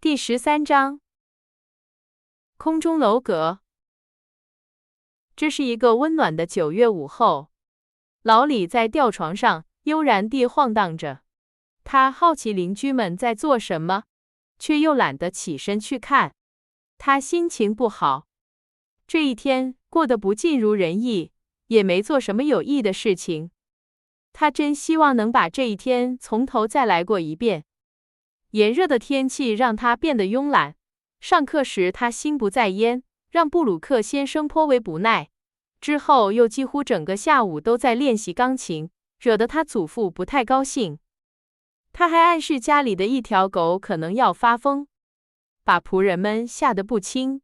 第13章，空中楼阁。这是一个温暖的9月午后，老李在吊床上悠然地晃荡着。他好奇邻居们在做什么，却又懒得起身去看。他心情不好，这一天过得不尽如人意，也没做什么有益的事情。他真希望能把这一天从头再来过一遍。炎热的天气让他变得慵懒，上课时他心不在焉，让布鲁克先生颇为不耐。之后又几乎整个下午都在练习钢琴，惹得他祖父不太高兴。他还暗示家里的一条狗可能要发疯，把仆人们吓得不轻。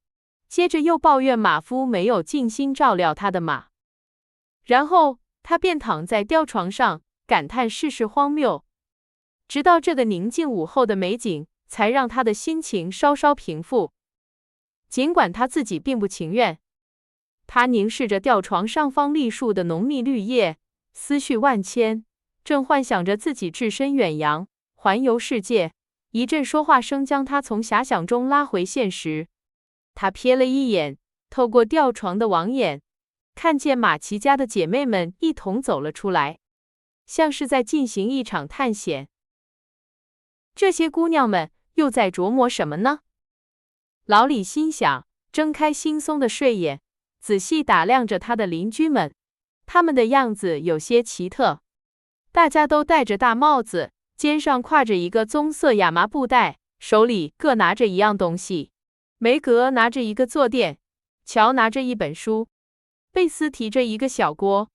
接着又抱怨马夫没有尽心照料他的马。然后他便躺在吊床上，感叹世事荒谬。直到这个宁静午后的美景，才让他的心情稍稍平复。尽管他自己并不情愿，他凝视着吊床上方栗树的浓密绿叶，思绪万千，正幻想着自己置身远洋，环游世界。一阵说话声将他从遐想中拉回现实。他瞥了一眼，透过吊床的网眼，看见马奇家的姐妹们一同走了出来，像是在进行一场探险。这些姑娘们又在琢磨什么呢？老李心想，睁开惺忪的睡眼，仔细打量着他的邻居们。他们的样子有些奇特，大家都戴着大帽子，肩上挎着一个棕色亚麻布袋，手里各拿着一样东西。梅格拿着一个坐垫，乔拿着一本书，贝斯提着一个小锅，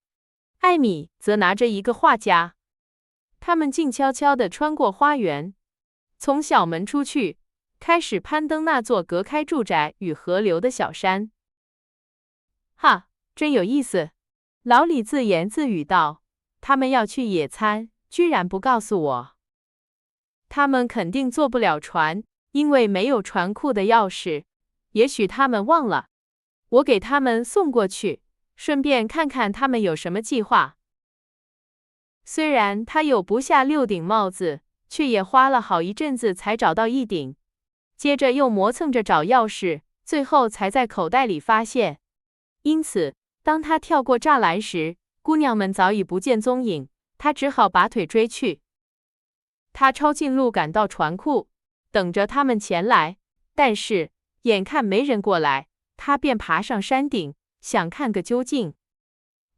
艾米则拿着一个画夹。他们静悄悄地穿过花园，从小门出去，开始攀登那座隔开住宅与河流的小山。哈，真有意思，老李自言自语道，他们要去野餐，居然不告诉我。他们肯定坐不了船，因为没有船库的钥匙。也许他们忘了，我给他们送过去，顺便看看他们有什么计划。虽然他有不下6顶帽子，却也花了好一阵子才找到一顶，接着又磨蹭着找钥匙，最后才在口袋里发现。因此，当他跳过栅栏时，姑娘们早已不见踪影，他只好拔腿追去。他抄近路赶到船库，等着他们前来，但是眼看没人过来，他便爬上山顶，想看个究竟。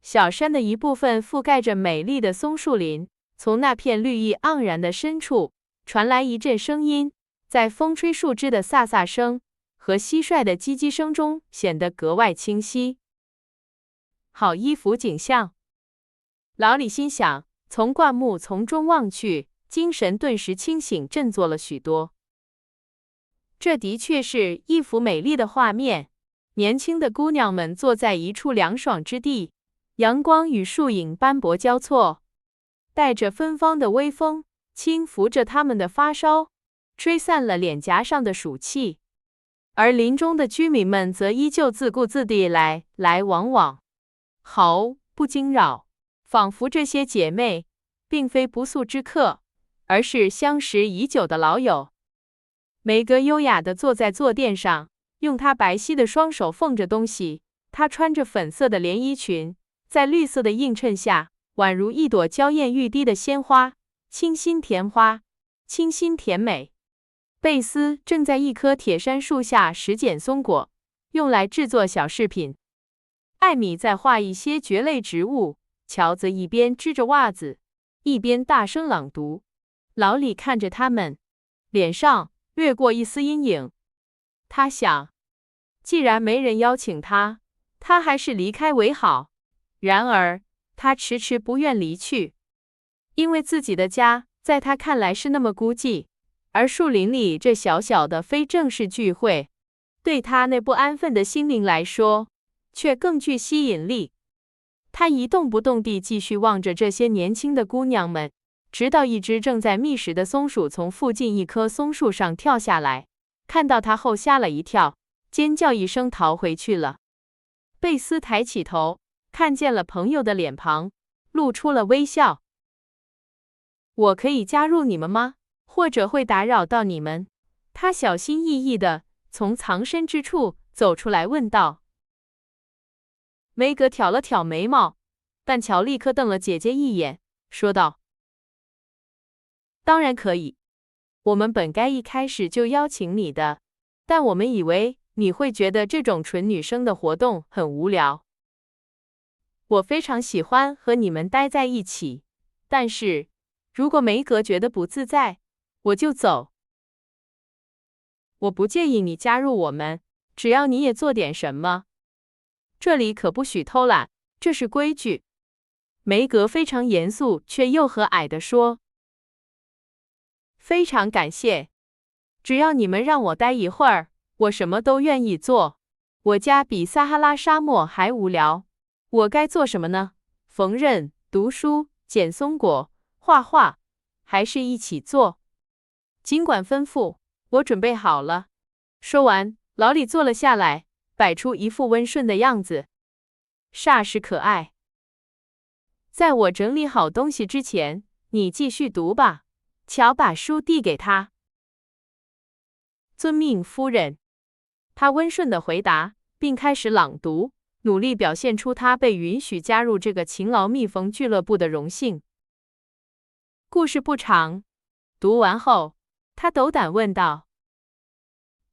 小山的一部分覆盖着美丽的松树林，从那片绿意盎然的深处传来一阵声音，在风吹树枝的飒飒声和蟋蟀的唧唧声中显得格外清晰。好一幅景象，老李心想，从灌木丛中望去，精神顿时清醒振作了许多。这的确是一幅美丽的画面。年轻的姑娘们坐在一处凉爽之地，阳光与树影斑驳交错，带着芬芳的微风轻拂着她们的发梢，吹散了脸颊上的暑气。而林中的居民们则依旧自顾自地来来往往，毫不惊扰，仿佛这些姐妹并非不速之客，而是相识已久的老友。梅格优雅地坐在坐垫上，用她白皙的双手缝着东西。她穿着粉色的连衣裙，在绿色的映衬下，宛如一朵娇艳欲滴的鲜花，清新甜花，清新甜美。贝斯正在一棵铁杉树下拾捡松果，用来制作小饰品。艾米在画一些蕨类植物，乔则一边织着袜子，一边大声朗读。老李看着他们，脸上掠过一丝阴影。他想，既然没人邀请他，他还是离开为好。然而，他迟迟不愿离去，因为自己的家在他看来是那么孤寂，而树林里这小小的非正式聚会，对他那不安分的心灵来说，却更具吸引力。他一动不动地继续望着这些年轻的姑娘们，直到一只正在觅食的松鼠从附近一棵松树上跳下来，看到他后吓了一跳，尖叫一声逃回去了。贝斯抬起头，看见了朋友的脸庞，露出了微笑。我可以加入你们吗？或者会打扰到你们？他小心翼翼地从藏身之处走出来，问道。梅格挑了挑眉毛，但乔立刻瞪了姐姐一眼，说道：“当然可以，我们本该一开始就邀请你的，但我们以为你会觉得这种纯女生的活动很无聊。我非常喜欢和你们待在一起，但是如果梅格觉得不自在，我就走。我不介意你加入我们，只要你也做点什么。这里可不许偷懒，这是规矩。”梅格非常严肃却又和蔼地说：“非常感谢，只要你们让我待一会儿，我什么都愿意做。我家比撒哈拉沙漠还无聊，我该做什么呢？缝纫、读书、捡松果、画画，还是一起做？尽管吩咐，我准备好了。”说完，老李坐了下来，摆出一副温顺的样子，煞是可爱。在我整理好东西之前，你继续读吧。乔把书递给他。遵命，夫人。他温顺地回答，并开始朗读，努力表现出他被允许加入这个勤劳蜜蜂俱乐部的荣幸。故事不长，读完后，他斗胆问道：“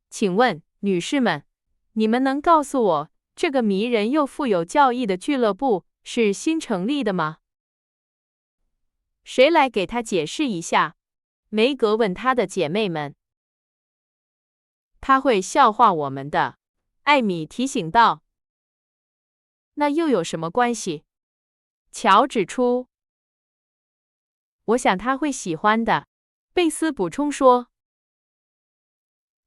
请问，女士们，你们能告诉我，这个迷人又富有教义的俱乐部是新成立的吗？”谁来给他解释一下？梅格问他的姐妹们。他会笑话我们的，艾米提醒道。那又有什么关系？乔指出。我想他会喜欢的，贝斯补充说。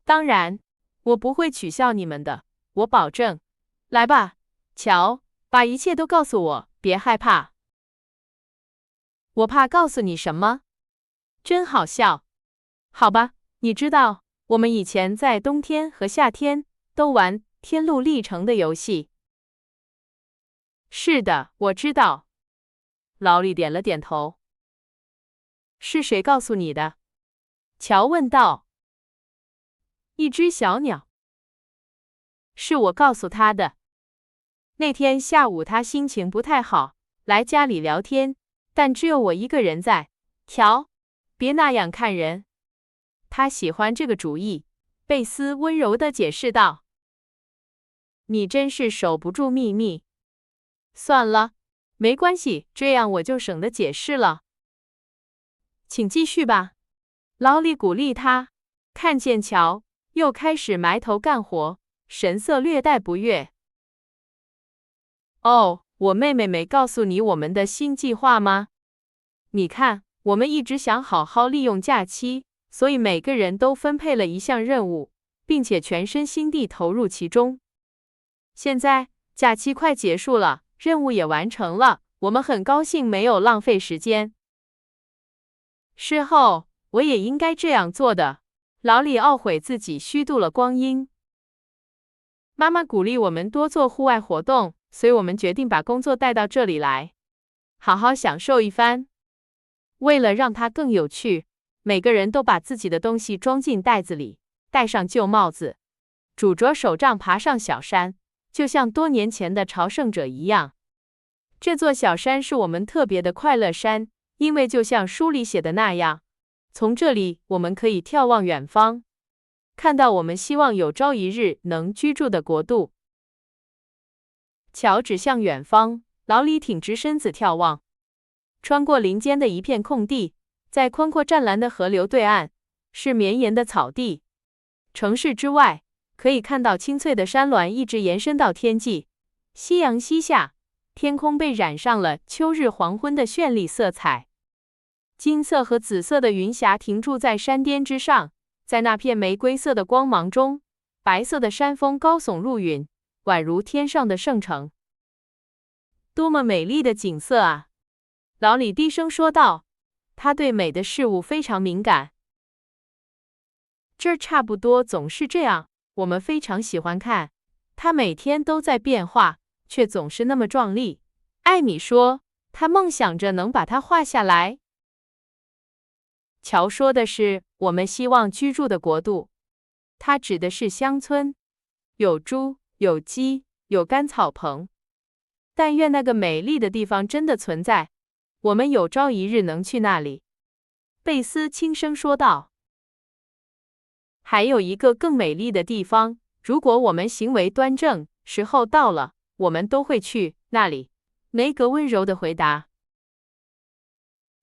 当然，我不会取笑你们的，我保证。来吧，乔，把一切都告诉我，别害怕。我怕告诉你什么？真好笑。好吧，你知道，我们以前在冬天和夏天都玩天路历程的游戏。是的，我知道。劳力点了点头。是谁告诉你的？乔问道。一只小鸟。是我告诉他的。那天下午他心情不太好，来家里聊天，但只有我一个人在。乔，别那样看人。他喜欢这个主意，贝斯温柔地解释道。你真是守不住秘密。算了，没关系，这样我就省得解释了。请继续吧。劳里鼓励他，看见乔又开始埋头干活，神色略带不悦。哦，我妹妹没告诉你我们的新计划吗？你看，我们一直想好好利用假期，所以每个人都分配了一项任务，并且全身心地投入其中。现在假期快结束了，任务也完成了，我们很高兴没有浪费时间。事后，我也应该这样做的。劳里懊悔自己虚度了光阴。妈妈鼓励我们多做户外活动，所以我们决定把工作带到这里来，好好享受一番。为了让它更有趣，每个人都把自己的东西装进袋子里，戴上旧帽子，拄着手杖爬上小山，就像多年前的朝圣者一样。这座小山是我们特别的快乐山，因为就像书里写的那样，从这里我们可以眺望远方，看到我们希望有朝一日能居住的国度。乔指向远方，劳里挺直身子眺望。穿过林间的一片空地，在宽阔湛蓝的河流对岸，是绵延的草地。城市之外，可以看到青翠的山峦一直延伸到天际。夕阳西下，天空被染上了秋日黄昏的绚丽色彩。金色和紫色的云霞停驻在山巅之上，在那片玫瑰色的光芒中，白色的山峰高耸入云，宛如天上的圣城。多么美丽的景色啊！老李低声说道，他对美的事物非常敏感。这儿差不多总是这样，我们非常喜欢看，它每天都在变化，却总是那么壮丽。艾米说，她梦想着能把它画下来。乔说的是我们希望居住的国度，它指的是乡村，有猪，有鸡，有干草棚。但愿那个美丽的地方真的存在，我们有朝一日能去那里。贝斯轻声说道。还有一个更美丽的地方，如果我们行为端正，时候到了，我们都会去那里。梅格温柔地回答。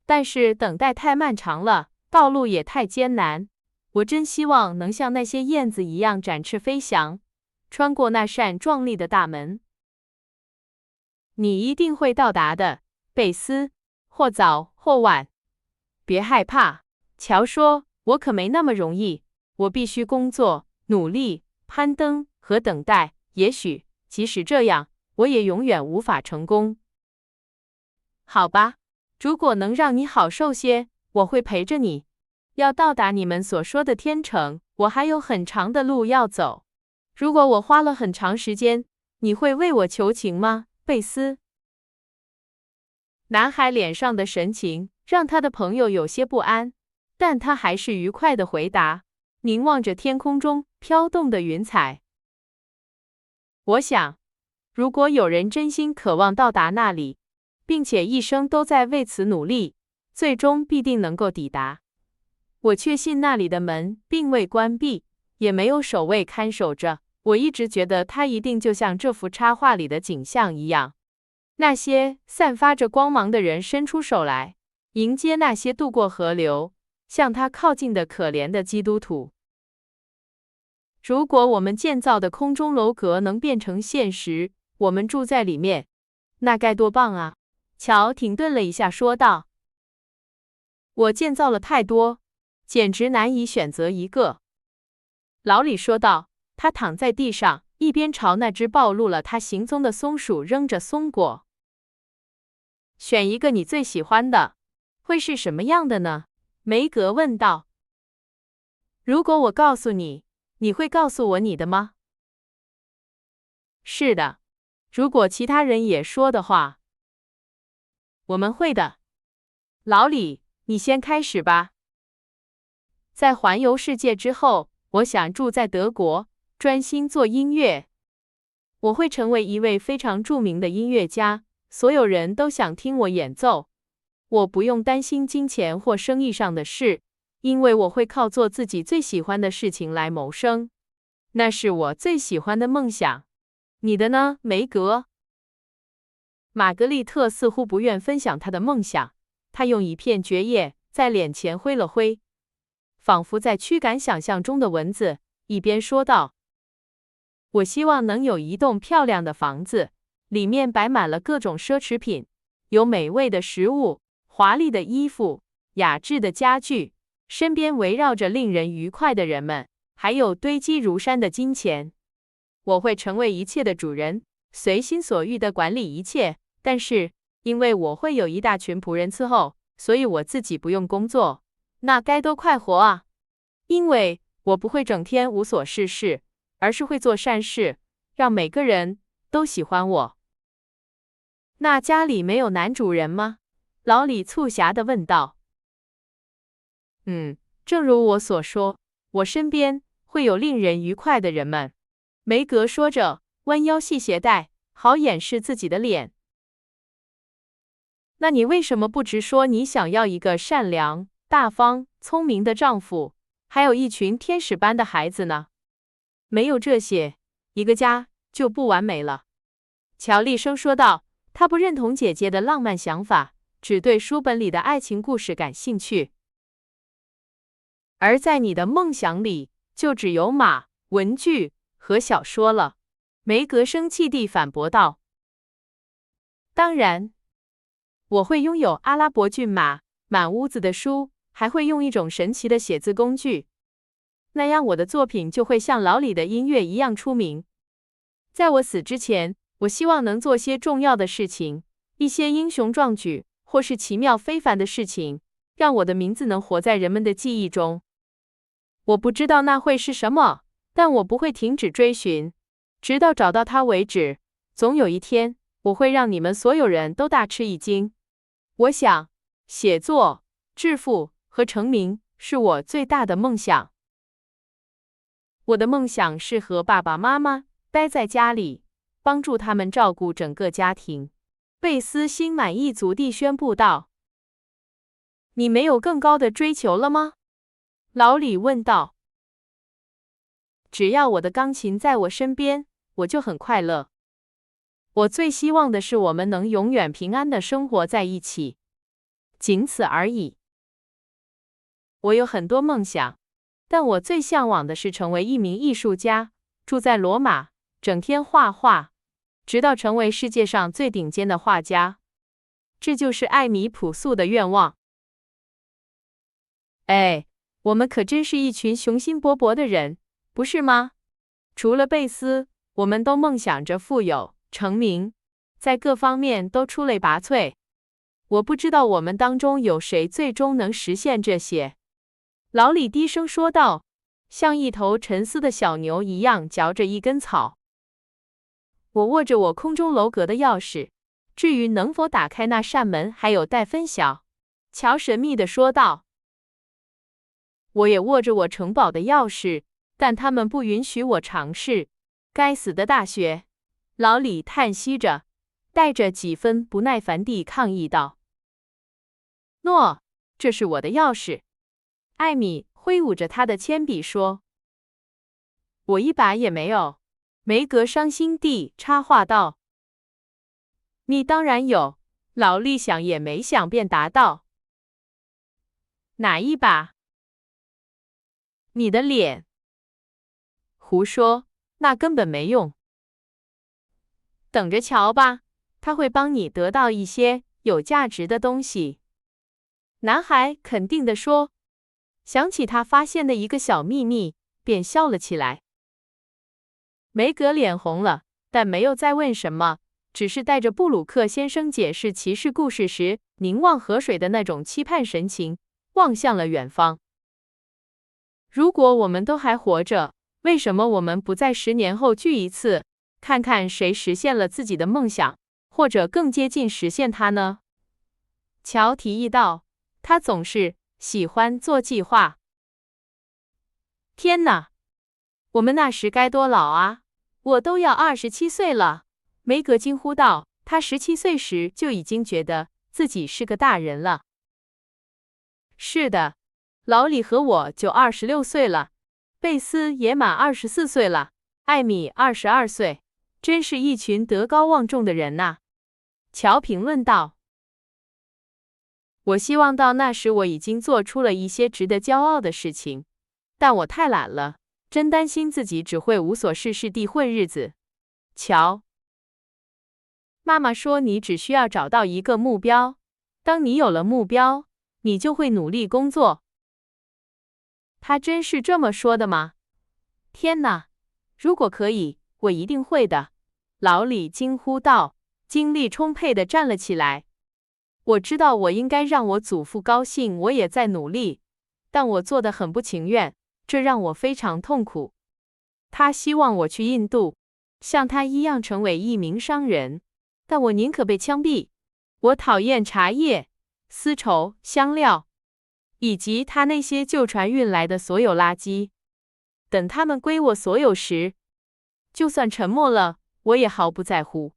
但是等待太漫长了，道路也太艰难。我真希望能像那些燕子一样展翅飞翔，穿过那扇壮丽的大门。你一定会到达的，贝斯，或早或晚。别害怕，乔说，我可没那么容易，我必须工作、努力、攀登和等待，也许，即使这样，我也永远无法成功。好吧，如果能让你好受些，我会陪着你。要到达你们所说的天城，我还有很长的路要走。如果我花了很长时间，你会为我求情吗，贝斯？男孩脸上的神情让他的朋友有些不安，但他还是愉快地回答，凝望着天空中飘动的云彩。我想，如果有人真心渴望到达那里，并且一生都在为此努力，最终必定能够抵达。我确信那里的门并未关闭，也没有守卫看守着。我一直觉得它一定就像这幅插画里的景象一样，那些散发着光芒的人伸出手来，迎接那些渡过河流，向他靠近的可怜的基督徒。如果我们建造的空中楼阁能变成现实，我们住在里面，那该多棒啊！乔停顿了一下，说道：“我建造了太多，简直难以选择一个。”老李说道。他躺在地上，一边朝那只暴露了他行踪的松鼠扔着松果。选一个你最喜欢的，会是什么样的呢？梅格问道。如果我告诉你，你会告诉我你的吗？是的，如果其他人也说的话，我们会的。老李，你先开始吧。在环游世界之后，我想住在德国，专心做音乐。我会成为一位非常著名的音乐家，所有人都想听我演奏。我不用担心金钱或生意上的事，因为我会靠做自己最喜欢的事情来谋生。那是我最喜欢的梦想。你的呢，梅格？玛格丽特似乎不愿分享她的梦想，她用一片蕨叶在脸前挥了挥，仿佛在驱赶想象中的蚊子，一边说道：“我希望能有一栋漂亮的房子，里面摆满了各种奢侈品，有美味的食物、华丽的衣服、雅致的家具，身边围绕着令人愉快的人们，还有堆积如山的金钱。我会成为一切的主人，随心所欲地管理一切，但是因为我会有一大群仆人伺候，所以我自己不用工作，那该多快活啊！因为我不会整天无所事事，而是会做善事，让每个人都喜欢我。”那家里没有男主人吗？老李促狭地问道。正如我所说，我身边会有令人愉快的人们。梅格说着，弯腰系鞋带，好掩饰自己的脸。那你为什么不直说你想要一个善良、大方、聪明的丈夫，还有一群天使般的孩子呢？没有这些，一个家就不完美了。乔厉声说道，他不认同姐姐的浪漫想法，只对书本里的爱情故事感兴趣。而在你的梦想里，就只有马、文具和小说了。梅格生气地反驳道。当然，我会拥有阿拉伯骏马、满屋子的书，还会用一种神奇的写字工具。那样我的作品就会像老李的音乐一样出名。在我死之前，我希望能做些重要的事情，一些英雄壮举，或是奇妙非凡的事情，让我的名字能活在人们的记忆中。我不知道那会是什么，但我不会停止追寻，直到找到它为止。总有一天，我会让你们所有人都大吃一惊。我想，写作、致富和成名是我最大的梦想。我的梦想是和爸爸妈妈待在家里，帮助他们照顾整个家庭。贝斯心满意足地宣布道。你没有更高的追求了吗？老李问道。只要我的钢琴在我身边，我就很快乐。我最希望的是我们能永远平安地生活在一起，仅此而已。我有很多梦想，但我最向往的是成为一名艺术家，住在罗马，整天画画，直到成为世界上最顶尖的画家。这就是艾米朴素的愿望。哎，我们可真是一群雄心勃勃的人，不是吗？除了贝斯，我们都梦想着富有、成名，在各方面都出类拔萃。我不知道我们当中有谁最终能实现这些。老李低声说道，像一头沉思的小牛一样嚼着一根草。我握着我空中楼阁的钥匙，至于能否打开那扇门还有待分晓。乔神秘地说道。我也握着我城堡的钥匙，但他们不允许我尝试。该死的大学！老李叹息着，带着几分不耐烦地抗议道。诺，这是我的钥匙。艾米挥舞着他的铅笔说。我一把也没有。梅格伤心地插话道。你当然有，劳力想也没想便答道。哪一把？你的脸。胡说，那根本没用。等着瞧吧，他会帮你得到一些有价值的东西。男孩肯定地说，想起他发现的一个小秘密，便笑了起来。梅格脸红了，但没有再问什么，只是带着布鲁克先生解释骑士故事时凝望河水的那种期盼神情，望向了远方。如果我们都还活着，为什么我们不在10年后聚一次，看看谁实现了自己的梦想，或者更接近实现它呢？乔提议道，他总是喜欢做计划。天哪，我们那时该多老啊！我都要27岁了。梅格惊呼道，他17岁时就已经觉得自己是个大人了。是的，老李和我就26岁了，贝斯也满24岁了，艾米22岁，真是一群德高望重的人呐。乔评论道。我希望到那时我已经做出了一些值得骄傲的事情，但我太懒了，真担心自己只会无所事事地混日子。乔，妈妈说你只需要找到一个目标，当你有了目标，你就会努力工作。她真是这么说的吗？天哪，如果可以，我一定会的。老李惊呼道，精力充沛地站了起来。我知道我应该让我祖父高兴，我也在努力，但我做得很不情愿，这让我非常痛苦。他希望我去印度，像他一样成为一名商人，但我宁可被枪毙。我讨厌茶叶、丝绸、香料，以及他那些旧船运来的所有垃圾。等他们归我所有时，就算沉没了，我也毫不在乎。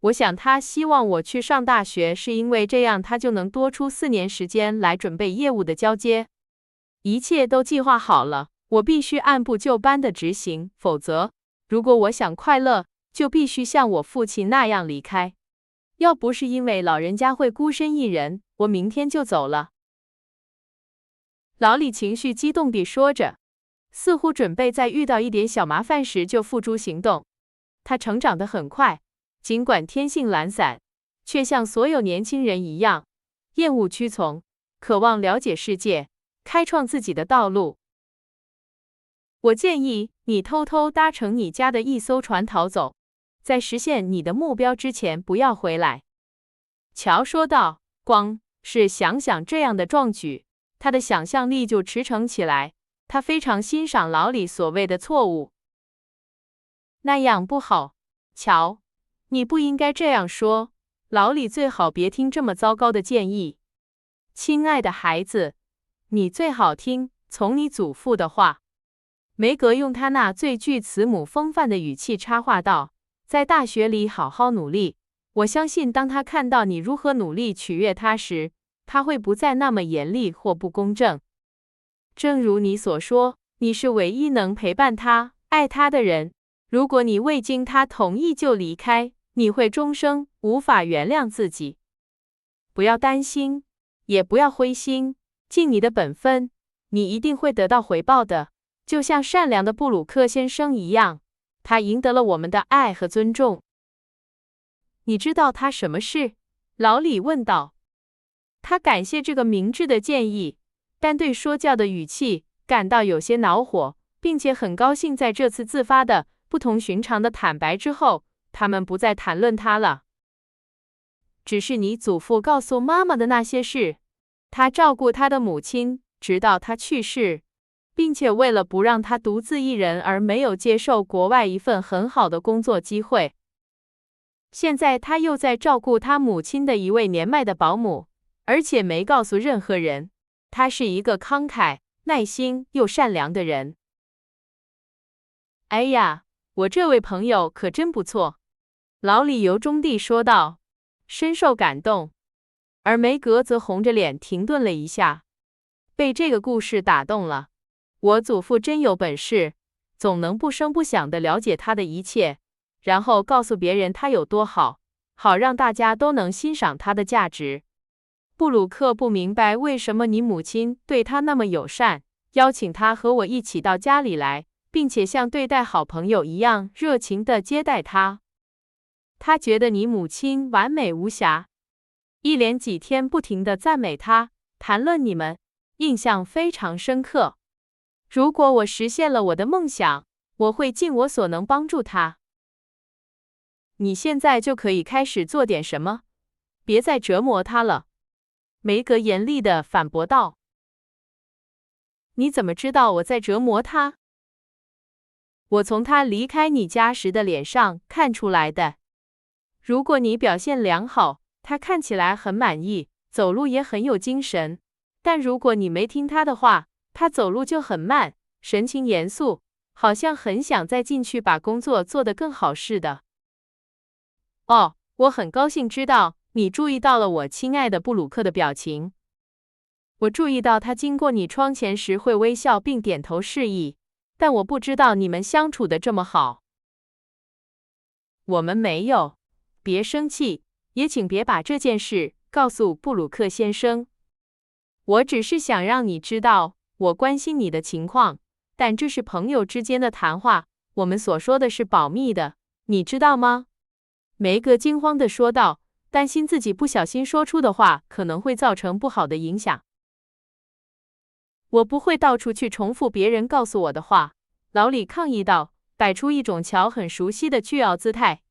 我想他希望我去上大学，是因为这样他就能多出4年时间来准备业务的交接。一切都计划好了，我必须按部就班的执行，否则，如果我想快乐，就必须像我父亲那样离开。要不是因为老人家会孤身一人，我明天就走了。老李情绪激动地说着，似乎准备在遇到一点小麻烦时就付诸行动。他成长得很快，尽管天性懒散，却像所有年轻人一样，厌恶屈从，渴望了解世界，开创自己的道路。我建议你偷偷搭乘你家的一艘船逃走，在实现你的目标之前不要回来。乔说道，光是想想这样的壮举，他的想象力就驰骋起来。他非常欣赏老李所谓的错误。那样不好，乔，你不应该这样说。老李最好别听这么糟糕的建议。亲爱的孩子，你最好听从你祖父的话。梅格用他那最具慈母风范的语气插话道：“在大学里好好努力，我相信当他看到你如何努力取悦他时，他会不再那么严厉或不公正。正如你所说，你是唯一能陪伴他、爱他的人。如果你未经他同意就离开，你会终生无法原谅自己。不要担心，也不要灰心，尽你的本分，你一定会得到回报的。就像善良的布鲁克先生一样，他赢得了我们的爱和尊重。”你知道他什么事？老李问道。他感谢这个明智的建议，但对说教的语气感到有些恼火，并且很高兴在这次自发的不同寻常的坦白之后，他们不再谈论他了。只是你祖父告诉妈妈的那些事，他照顾他的母亲，直到他去世，并且为了不让他独自一人而没有接受国外一份很好的工作机会。现在他又在照顾他母亲的一位年迈的保姆，而且没告诉任何人。他是一个慷慨、耐心又善良的人。哎呀，我这位朋友可真不错，老李由衷地说道，深受感动。而梅格则红着脸停顿了一下，被这个故事打动了。我祖父真有本事，总能不声不响地了解他的一切，然后告诉别人他有多好，好让大家都能欣赏他的价值。布鲁克不明白为什么你母亲对他那么友善，邀请他和我一起到家里来，并且像对待好朋友一样热情地接待他。他觉得你母亲完美无瑕，一连几天不停地赞美他，谈论你们，印象非常深刻。如果我实现了我的梦想，我会尽我所能帮助他。你现在就可以开始做点什么，别再折磨他了。梅格严厉地反驳道。你怎么知道我在折磨他？我从他离开你家时的脸上看出来的。如果你表现良好，他看起来很满意，走路也很有精神。但如果你没听他的话，他走路就很慢，神情严肃，好像很想再进去把工作做得更好似的。哦，我很高兴知道你注意到了我亲爱的布鲁克的表情。我注意到他经过你窗前时会微笑并点头示意，但我不知道你们相处得这么好。我们没有。别生气，也请别把这件事告诉布鲁克先生。我只是想让你知道，我关心你的情况，但这是朋友之间的谈话，我们所说的是保密的，你知道吗？梅格惊慌地说道，担心自己不小心说出的话可能会造成不好的影响。我不会到处去重复别人告诉我的话，老李抗议道，摆出一种乔很熟悉的倨傲姿态。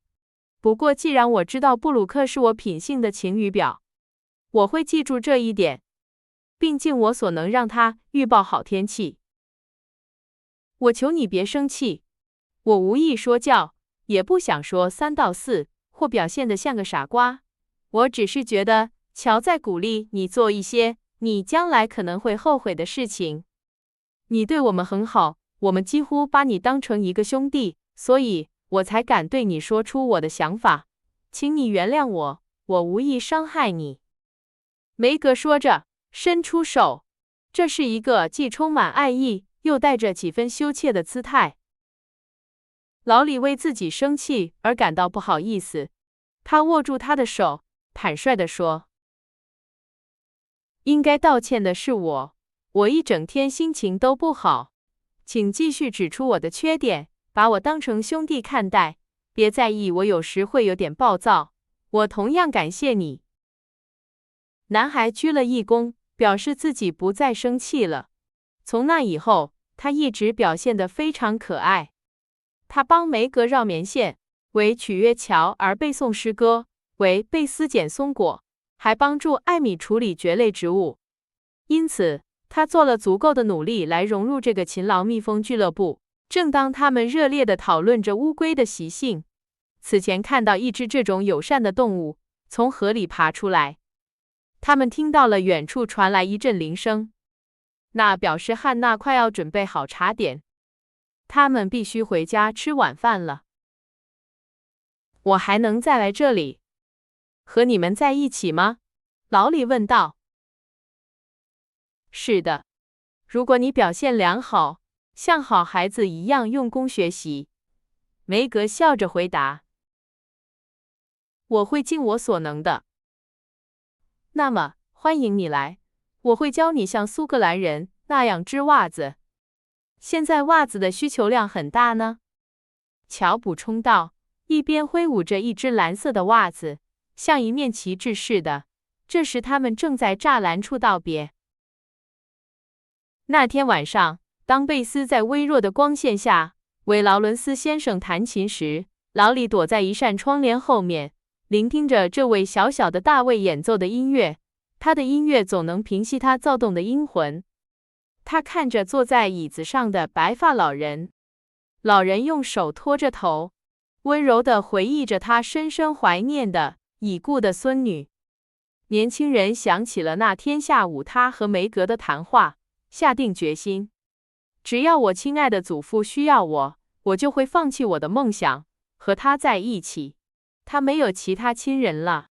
不过既然我知道布鲁克是我品性的晴雨表，我会记住这一点，并尽我所能让他预报好天气。我求你别生气，我无意说教，也不想说3到4，或表现得像个傻瓜。我只是觉得乔在鼓励你做一些你将来可能会后悔的事情。你对我们很好，我们几乎把你当成一个兄弟，所以我才敢对你说出我的想法，请你原谅我，我无意伤害你。梅格说着，伸出手，这是一个既充满爱意，又带着几分羞怯的姿态。老李为自己生气而感到不好意思，他握住他的手，坦率地说：“应该道歉的是我，我一整天心情都不好，请继续指出我的缺点。把我当成兄弟看待，别在意我有时会有点暴躁。我同样感谢你。”男孩鞠了一躬，表示自己不再生气了。从那以后，他一直表现得非常可爱。他帮梅格绕棉线，为取悦乔而背诵诗歌，为贝斯捡松果，还帮助艾米处理蕨类植物。因此，他做了足够的努力来融入这个勤劳蜜蜂俱乐部。正当他们热烈地讨论着乌龟的习性，此前看到一只这种友善的动物从河里爬出来，他们听到了远处传来一阵铃声，那表示汉娜快要准备好茶点。他们必须回家吃晚饭了。我还能再来这里，和你们在一起吗？老李问道。是的，如果你表现良好，像好孩子一样用功学习。梅格笑着回答。我会尽我所能的。那么，欢迎你来，我会教你像苏格兰人那样织袜子。现在袜子的需求量很大呢。乔补充道，一边挥舞着一只蓝色的袜子，像一面旗帜似的。这时他们正在栅栏处道别。那天晚上，当贝斯在微弱的光线下为劳伦斯先生弹琴时，老李躲在一扇窗帘后面，聆听着这位小小的大卫演奏的音乐。他的音乐总能平息他躁动的阴魂。他看着坐在椅子上的白发老人，老人用手托着头，温柔地回忆着他深深怀念的已故的孙女。年轻人想起了那天下午他和梅格的谈话，下定决心，只要我亲爱的祖父需要我，我就会放弃我的梦想，和他在一起。他没有其他亲人了。